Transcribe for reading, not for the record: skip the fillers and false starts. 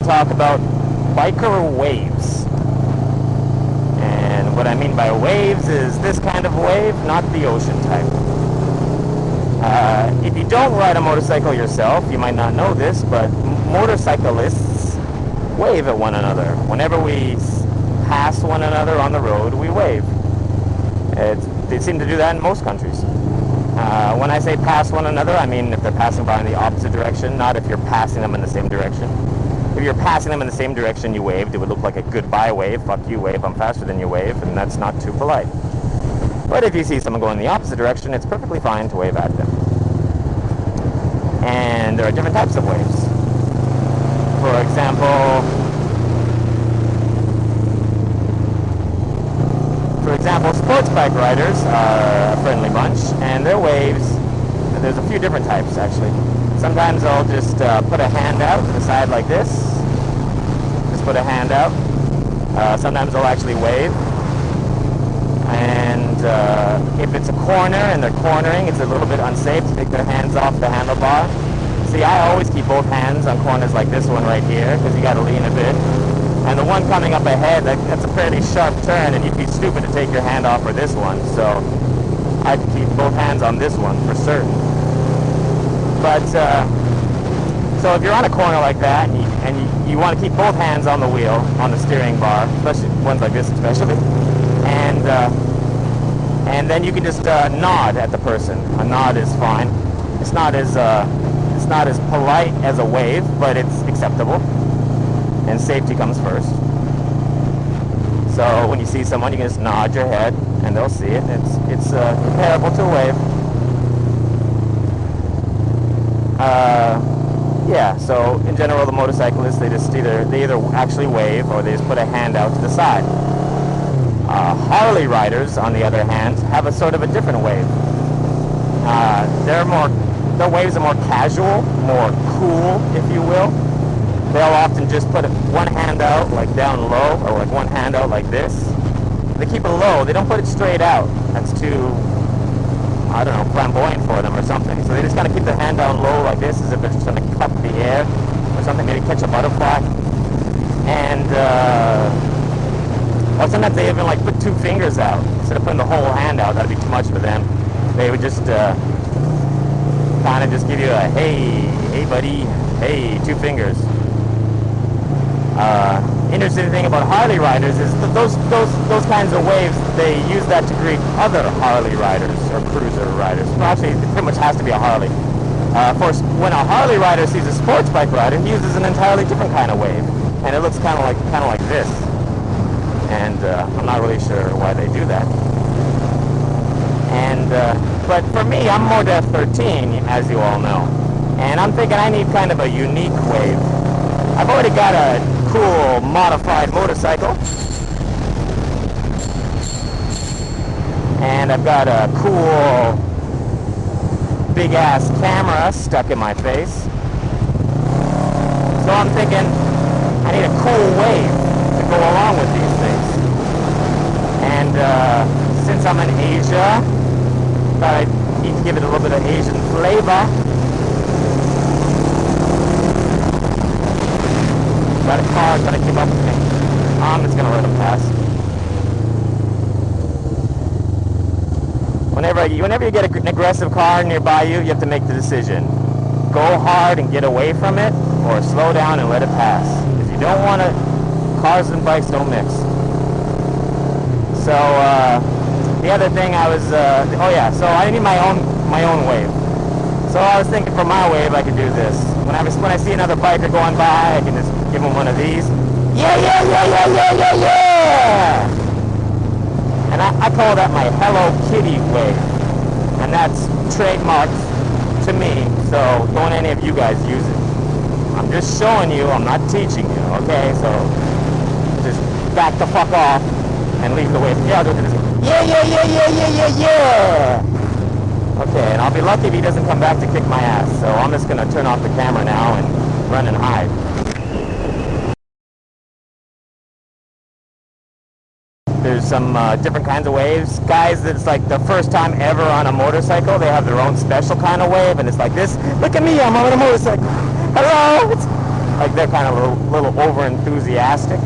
talk about biker waves. And what I mean by waves is this kind of wave, not the ocean type. If you don't ride a motorcycle yourself, you might not know this, but motorcyclists wave at one another. Whenever we pass one another on the road, we wave. They seem to do that in most countries. When I say pass one another, I mean if they're passing by in the opposite direction, not if you're passing them in the same direction. If you're passing them in the same direction you waved, it would look like a goodbye wave, fuck you wave, I'm faster than you wave, and that's not too polite. But if you see someone going in the opposite direction, it's perfectly fine to wave at them. And there are different types of waves. For example, sports bike riders are a friendly bunch, and their waves, there's a few different types actually. Sometimes they'll just put a hand out to the side like this. Just put a hand out. Sometimes they'll actually wave. And if it's a corner and they're cornering, it's a little bit unsafe to take their hands off the handlebar. See, I always keep both hands on corners like this one right here, because you got to lean a bit. And the one coming up ahead, that's a fairly sharp turn, and you'd be stupid to take your hand off for this one. So I'd keep both hands on this one for certain. But so if you're on a corner like that, and you want to keep both hands on the wheel, on the steering bar, especially ones like this especially, and then you can just nod at the person. A nod is fine. It's not as polite as a wave, but it's acceptable. And safety comes first. So when you see someone, you can just nod your head, and they'll see it. It's comparable to a wave. Yeah. So in general, the motorcyclists they either actually wave or they just put a hand out to the side. Harley riders, on the other hand, have a sort of a different wave. Their waves are more casual, more cool, if you will. They'll often just put one hand out, like down low, or like one hand out like this. They keep it low. They don't put it straight out. That's too, I don't know, flamboyant for them or something. So they just kind of keep their hand down low like this, as if they're just trying to cup the air or something, maybe catch a butterfly. And, or sometimes they even like put two fingers out. Instead of putting the whole hand out, that'd be too much for them. They would just kind of just give you a, hey buddy, hey, two fingers. Interesting thing about Harley riders is that those kinds of waves, they use that to greet other Harley riders or cruiser riders. Well, actually, it pretty much has to be a Harley. When a Harley rider sees a sports bike rider, he uses an entirely different kind of wave, and it looks kind of like this. And I'm not really sure why they do that. And but for me, I'm Mordeth13, as you all know, and I'm thinking I need kind of a unique wave. I've already got a cool modified motorcycle, and I've got a cool big ass camera stuck in my face. So I'm thinking I need a cool wave to go along with these things. And since I'm in Asia, thought I need to give it a little bit of Asian flavor. Got a car trying to keep up with me. I'm just going to let him pass. Whenever you get an aggressive car nearby you, you have to make the decision. Go hard and get away from it, or slow down and let it pass. If you don't want to, cars and bikes don't mix. So, the other thing I was, so I need my own wave. So I was thinking for my wave I could do this. When I see another biker going by, I can just give him one of these. Yeah! And I call that my Hello Kitty wave. And that's trademarked to me, so don't any of you guys use it. I'm just showing you, I'm not teaching you, okay? So just back the fuck off and leave the wave. Yeah, I'll do this. Yeah! Okay, and I'll be lucky if he doesn't come back to kick my ass. So I'm just going to turn off the camera now and run and hide. There's some different kinds of waves. Guys, it's like the first time ever on a motorcycle, they have their own special kind of wave, and it's like this. Look at me, I'm on a motorcycle. Hello! like they're kind of a little over enthusiastic.